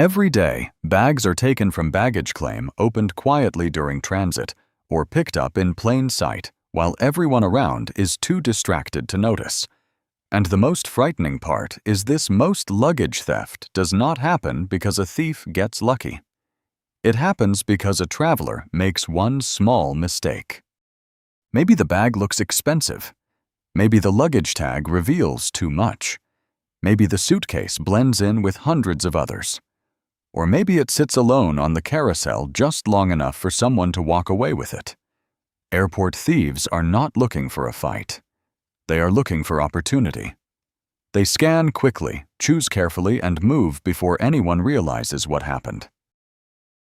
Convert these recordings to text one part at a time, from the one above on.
Every day, bags are taken from baggage claim, opened quietly during transit, or picked up in plain sight while everyone around is too distracted to notice. And the most frightening part is this: most luggage theft does not happen because a thief gets lucky. It happens because a traveler makes one small mistake. Maybe the bag looks expensive. Maybe the luggage tag reveals too much. Maybe the suitcase blends in with hundreds of others. Or maybe it sits alone on the carousel just long enough for someone to walk away with it. Airport thieves are not looking for a fight. They are looking for opportunity. They scan quickly, choose carefully, and move before anyone realizes what happened.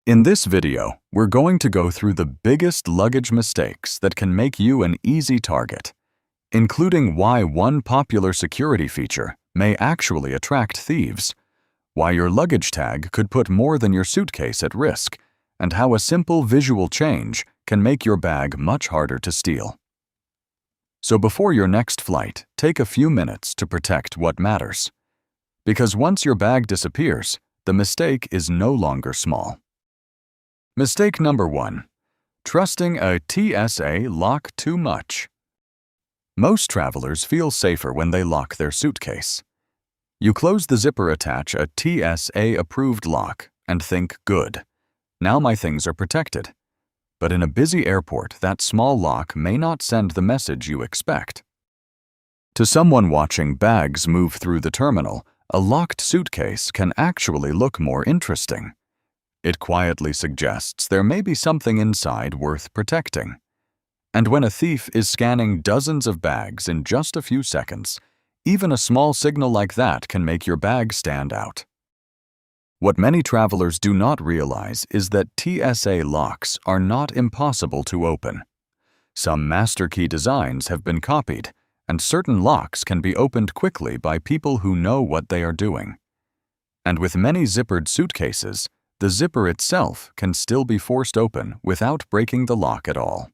In this video, we're going to go through the biggest luggage mistakes that can make you an easy target, including why one popular security feature may actually attract thieves, why your luggage tag could put more than your suitcase at risk, and how a simple visual change can make your bag much harder to steal. So before your next flight, take a few minutes to protect what matters. Because once your bag disappears, the mistake is no longer small. Mistake number 1. Trusting a TSA lock too much. Most travelers feel safer when they lock their suitcase. You close the zipper, attach a TSA-approved lock, and think, good. Now my things are protected. But in a busy airport, that small lock may not send the message you expect. To someone watching bags move through the terminal, a locked suitcase can actually look more interesting. It quietly suggests there may be something inside worth protecting. And when a thief is scanning dozens of bags in just a few seconds, even a small signal like that can make your bag stand out. What many travelers do not realize is that TSA locks are not impossible to open. Some master key designs have been copied, and certain locks can be opened quickly by people who know what they are doing. And with many zippered suitcases, the zipper itself can still be forced open without breaking the lock at all.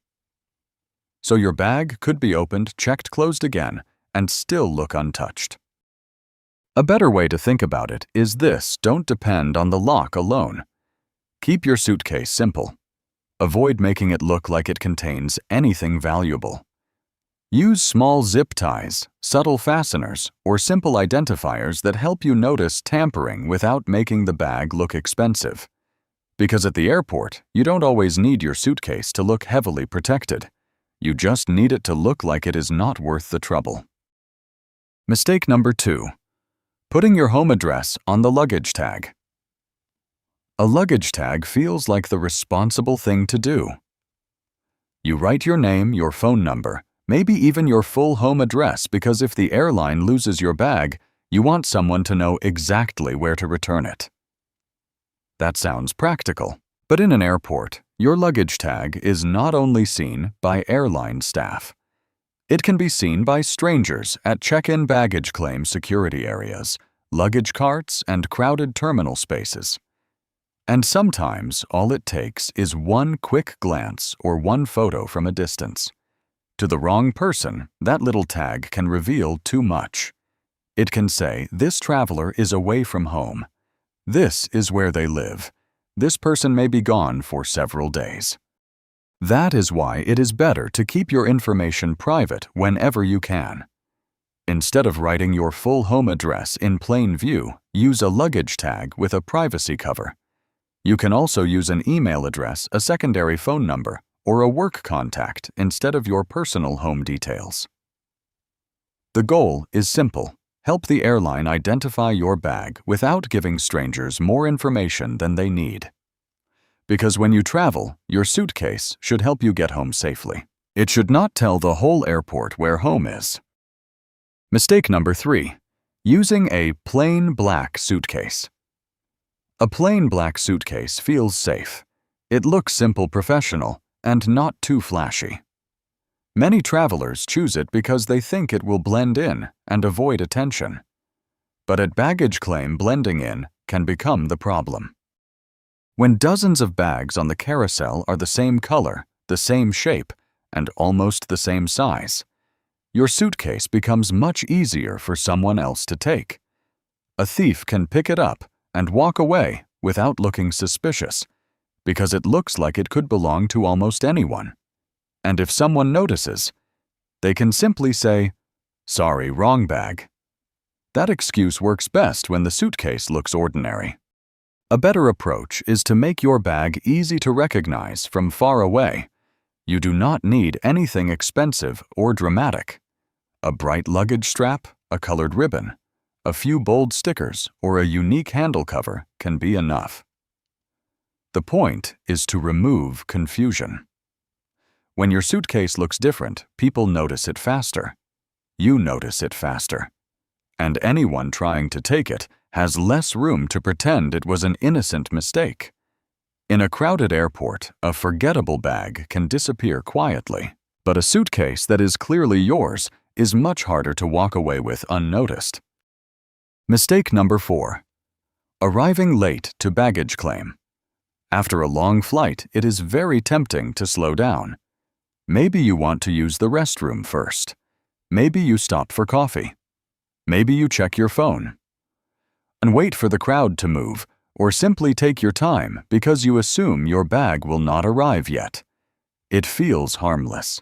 So your bag could be opened, checked, closed again, and still look untouched. A better way to think about it is this: don't depend on the lock alone. Keep your suitcase simple. Avoid making it look like it contains anything valuable. Use small zip ties, subtle fasteners, or simple identifiers that help you notice tampering without making the bag look expensive. Because at the airport, you don't always need your suitcase to look heavily protected. You just need it to look like it is not worth the trouble. Mistake number 2. Putting your home address on the luggage tag. A luggage tag feels like the responsible thing to do. You write your name, your phone number, maybe even your full home address, because if the airline loses your bag, you want someone to know exactly where to return it. That sounds practical, but in an airport, your luggage tag is not only seen by airline staff. It can be seen by strangers at check-in baggage claim security areas, luggage carts, and crowded terminal spaces. And sometimes all it takes is one quick glance or one photo from a distance. To the wrong person, that little tag can reveal too much. It can say, this traveler is away from home. This is where they live. This person may be gone for several days. That is why it is better to keep your information private whenever you can. Instead of writing your full home address in plain view, use a luggage tag with a privacy cover. You can also use an email address, a secondary phone number, or a work contact instead of your personal home details. The goal is simple: help the airline identify your bag without giving strangers more information than they need. Because when you travel, your suitcase should help you get home safely. It should not tell the whole airport where home is. Mistake number 3. Using a plain black suitcase. A plain black suitcase feels safe. It looks simple, professional, and not too flashy. Many travelers choose it because they think it will blend in and avoid attention. But at baggage claim, blending in can become the problem. When dozens of bags on the carousel are the same color, the same shape, and almost the same size, your suitcase becomes much easier for someone else to take. A thief can pick it up and walk away without looking suspicious, because it looks like it could belong to almost anyone. And if someone notices, they can simply say, "Sorry, wrong bag." That excuse works best when the suitcase looks ordinary. A better approach is to make your bag easy to recognize from far away. You do not need anything expensive or dramatic. A bright luggage strap, a colored ribbon, a few bold stickers, or a unique handle cover can be enough. The point is to remove confusion. When your suitcase looks different, people notice it faster. You notice it faster. And anyone trying to take it has less room to pretend it was an innocent mistake. In a crowded airport, a forgettable bag can disappear quietly, but a suitcase that is clearly yours is much harder to walk away with unnoticed. Mistake number 4. Arriving late to baggage claim. After a long flight, it is very tempting to slow down. Maybe you want to use the restroom first. Maybe you stop for coffee. Maybe you check your phone. And wait for the crowd to move, or simply take your time because you assume your bag will not arrive yet. It feels harmless.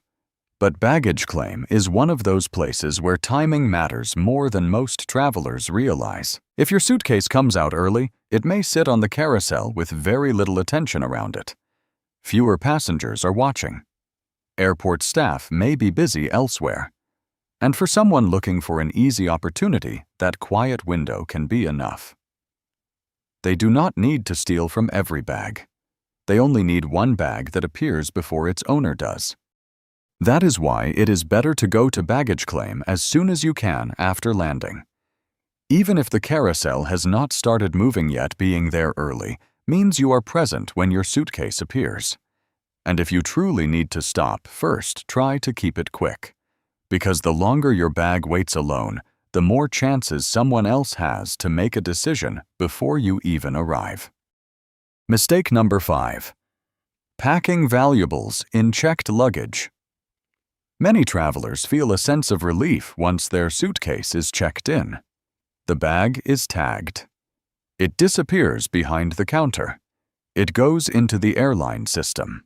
But baggage claim is one of those places where timing matters more than most travelers realize. If your suitcase comes out early, it may sit on the carousel with very little attention around it. Fewer passengers are watching. Airport staff may be busy elsewhere. And for someone looking for an easy opportunity, that quiet window can be enough. They do not need to steal from every bag. They only need one bag that appears before its owner does. That is why it is better to go to baggage claim as soon as you can after landing. Even if the carousel has not started moving yet, being there early means you are present when your suitcase appears. And if you truly need to stop, first try to keep it quick. Because the longer your bag waits alone, the more chances someone else has to make a decision before you even arrive. Mistake number 5. Packing valuables in checked luggage. Many travelers feel a sense of relief once their suitcase is checked in. The bag is tagged. It disappears behind the counter. It goes into the airline system.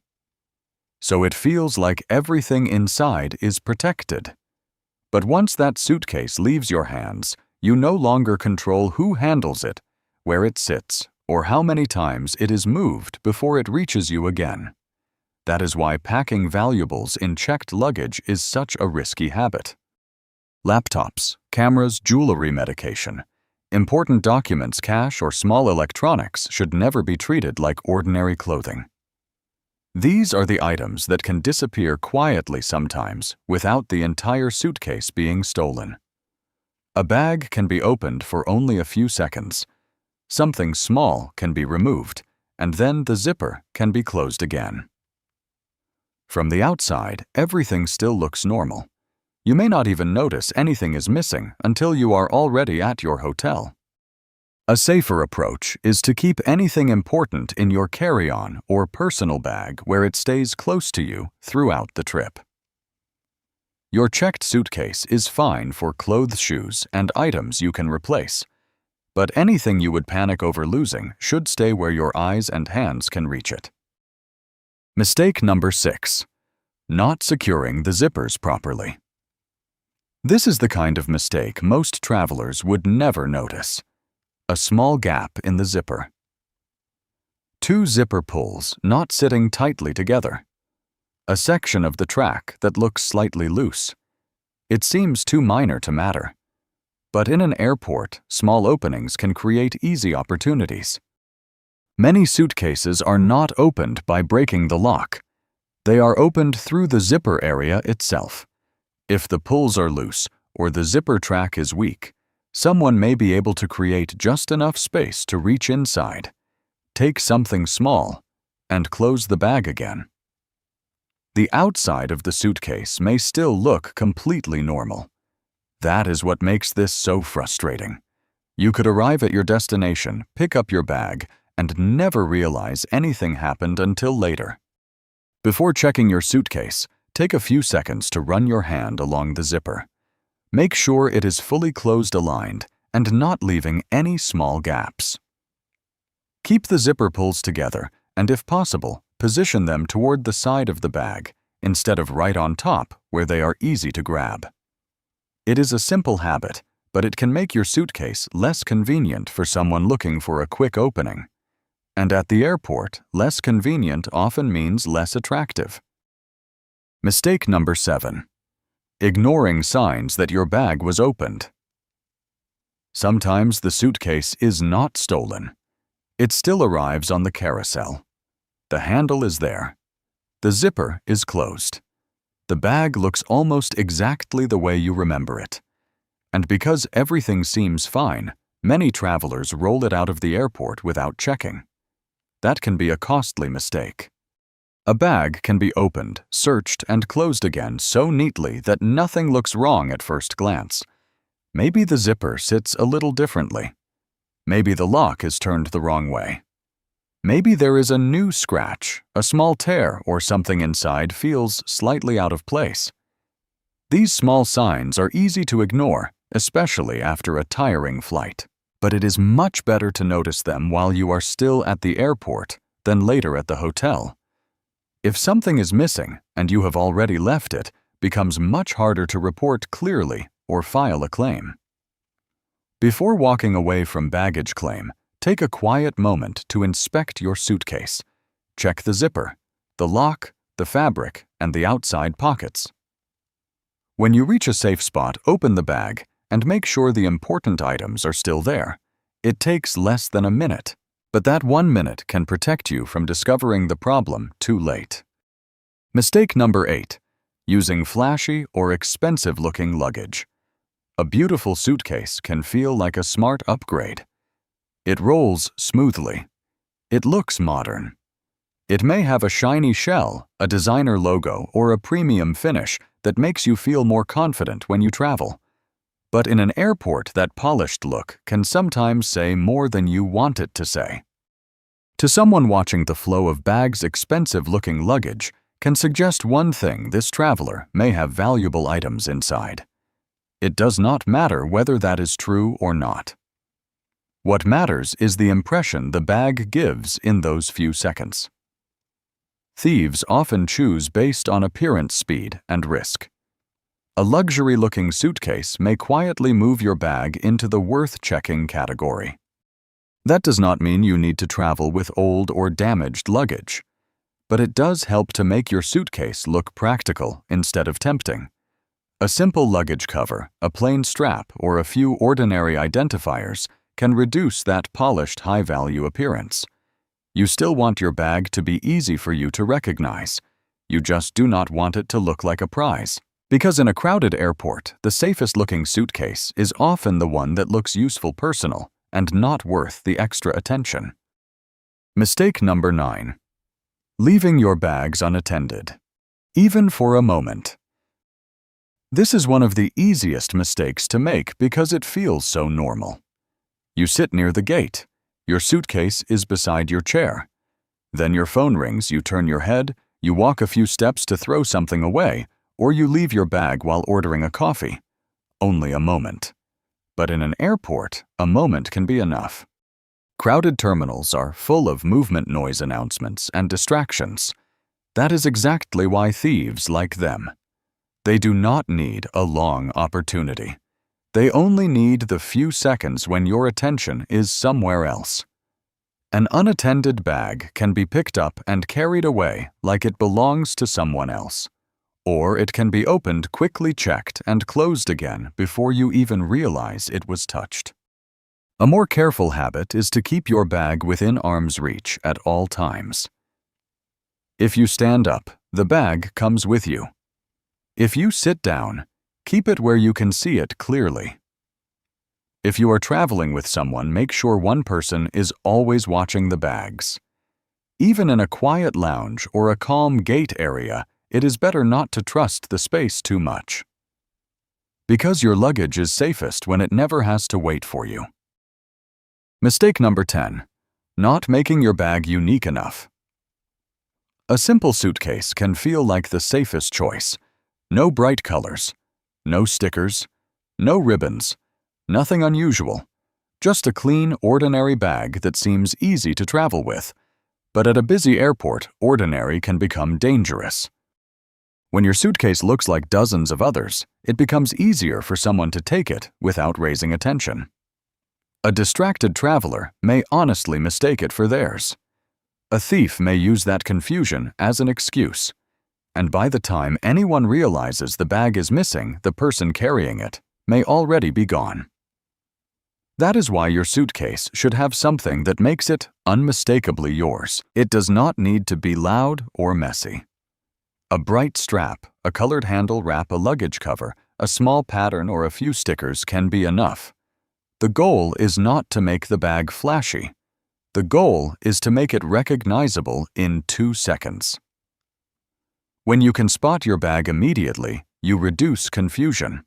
So it feels like everything inside is protected. But once that suitcase leaves your hands, you no longer control who handles it, where it sits, or how many times it is moved before it reaches you again. That is why packing valuables in checked luggage is such a risky habit. Laptops, cameras, jewelry, medication, important documents, cash, or small electronics should never be treated like ordinary clothing. These are the items that can disappear quietly sometimes without the entire suitcase being stolen. A bag can be opened for only a few seconds. Something small can be removed, and then the zipper can be closed again. From the outside, everything still looks normal. You may not even notice anything is missing until you are already at your hotel. A safer approach is to keep anything important in your carry-on or personal bag where it stays close to you throughout the trip. Your checked suitcase is fine for clothes, shoes, and items you can replace, but anything you would panic over losing should stay where your eyes and hands can reach it. Mistake number 6. Not securing the zippers properly. This is the kind of mistake most travelers would never notice. A small gap in the zipper. 2 zipper pulls not sitting tightly together. A section of the track that looks slightly loose. It seems too minor to matter. But in an airport, small openings can create easy opportunities. Many suitcases are not opened by breaking the lock. They are opened through the zipper area itself. If the pulls are loose or the zipper track is weak, someone may be able to create just enough space to reach inside, take something small, and close the bag again. The outside of the suitcase may still look completely normal. That is what makes this so frustrating. You could arrive at your destination, pick up your bag, and never realize anything happened until later. Before checking your suitcase, take a few seconds to run your hand along the zipper. Make sure it is fully closed aligned and not leaving any small gaps. Keep the zipper pulls together, and if possible, position them toward the side of the bag, instead of right on top where they are easy to grab. It is a simple habit, but it can make your suitcase less convenient for someone looking for a quick opening. And at the airport, less convenient often means less attractive. Mistake number 7. Ignoring signs that your bag was opened. Sometimes the suitcase is not stolen. It still arrives on the carousel. The handle is there. The zipper is closed. The bag looks almost exactly the way you remember it. And because everything seems fine, many travelers roll it out of the airport without checking. That can be a costly mistake. A bag can be opened, searched, and closed again so neatly that nothing looks wrong at first glance. Maybe the zipper sits a little differently. Maybe the lock is turned the wrong way. Maybe there is a new scratch, a small tear, or something inside feels slightly out of place. These small signs are easy to ignore, especially after a tiring flight. But it is much better to notice them while you are still at the airport than later at the hotel. If something is missing and you have already left it, becomes much harder to report clearly or file a claim. Before walking away from baggage claim, take a quiet moment to inspect your suitcase. Check the zipper, the lock, the fabric, and the outside pockets. When you reach a safe spot, open the bag and make sure the important items are still there. It takes less than a minute, but that 1 minute can protect you from discovering the problem too late. Mistake number 8. Using flashy or expensive-looking luggage. A beautiful suitcase can feel like a smart upgrade. It rolls smoothly. It looks modern. It may have a shiny shell, a designer logo, or a premium finish that makes you feel more confident when you travel. But in an airport, that polished look can sometimes say more than you want it to say. To someone watching the flow of bags, expensive-looking luggage can suggest one thing: this traveler may have valuable items inside. It does not matter whether that is true or not. What matters is the impression the bag gives in those few seconds. Thieves often choose based on appearance, speed, and risk. A luxury-looking suitcase may quietly move your bag into the worth-checking category. That does not mean you need to travel with old or damaged luggage, but it does help to make your suitcase look practical instead of tempting. A simple luggage cover, a plain strap, or a few ordinary identifiers can reduce that polished, high-value appearance. You still want your bag to be easy for you to recognize. You just do not want it to look like a prize. Because in a crowded airport, the safest-looking suitcase is often the one that looks useful, personal, and not worth the extra attention. Mistake number 9. Leaving your bags unattended, even for a moment. This is one of the easiest mistakes to make because it feels so normal. You sit near the gate. Your suitcase is beside your chair. Then your phone rings, you turn your head, you walk a few steps to throw something away, or you leave your bag while ordering a coffee. Only a moment. But in an airport, a moment can be enough. Crowded terminals are full of movement, noise announcements, and distractions. That is exactly why thieves like them. They do not need a long opportunity. They only need the few seconds when your attention is somewhere else. An unattended bag can be picked up and carried away like it belongs to someone else. Or it can be opened, quickly checked, and closed again before you even realize it was touched. A more careful habit is to keep your bag within arm's reach at all times. If you stand up, the bag comes with you. If you sit down, keep it where you can see it clearly. If you are traveling with someone, make sure one person is always watching the bags. Even in a quiet lounge or a calm gate area, it is better not to trust the space too much. Because your luggage is safest when it never has to wait for you. Mistake number 10. Not making your bag unique enough. A simple suitcase can feel like the safest choice. No bright colors, no stickers, no ribbons, nothing unusual. Just a clean, ordinary bag that seems easy to travel with. But at a busy airport, ordinary can become dangerous. When your suitcase looks like dozens of others, it becomes easier for someone to take it without raising attention. A distracted traveler may honestly mistake it for theirs. A thief may use that confusion as an excuse. And by the time anyone realizes the bag is missing, the person carrying it may already be gone. That is why your suitcase should have something that makes it unmistakably yours. It does not need to be loud or messy. A bright strap, a colored handle wrap, a luggage cover, a small pattern, or a few stickers can be enough. The goal is not to make the bag flashy. The goal is to make it recognizable in 2 seconds. When you can spot your bag immediately, you reduce confusion.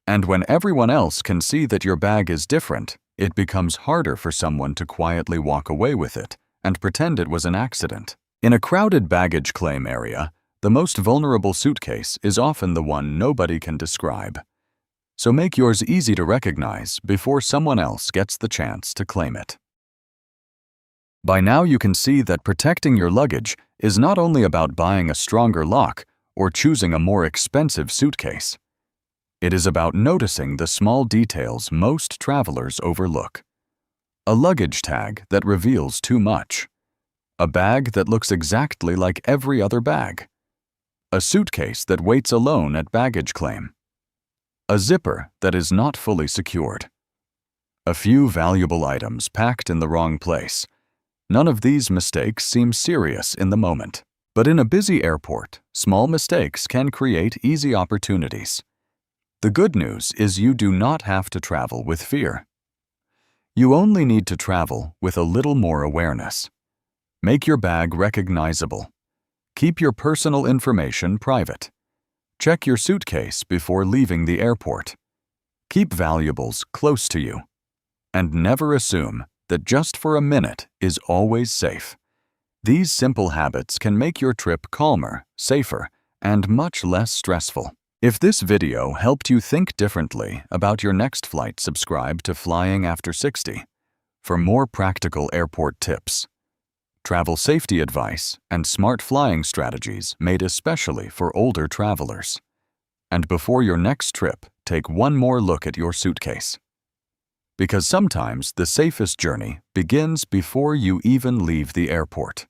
And when everyone else can see that your bag is different, it becomes harder for someone to quietly walk away with it and pretend it was an accident. In a crowded baggage claim area, the most vulnerable suitcase is often the one nobody can describe. So make yours easy to recognize before someone else gets the chance to claim it. By now you can see that protecting your luggage is not only about buying a stronger lock or choosing a more expensive suitcase. It is about noticing the small details most travelers overlook. A luggage tag that reveals too much. A bag that looks exactly like every other bag. A suitcase that waits alone at baggage claim. A zipper that is not fully secured. A few valuable items packed in the wrong place. None of these mistakes seem serious in the moment. But in a busy airport, small mistakes can create easy opportunities. The good news is you do not have to travel with fear. You only need to travel with a little more awareness. Make your bag recognizable. Keep your personal information private. Check your suitcase before leaving the airport. Keep valuables close to you. And never assume that just for a minute is always safe. These simple habits can make your trip calmer, safer, and much less stressful. If this video helped you think differently about your next flight, subscribe to Flying After 60 for more practical airport tips, travel safety advice, and smart flying strategies made especially for older travelers. And before your next trip, take one more look at your suitcase. Because sometimes the safest journey begins before you even leave the airport.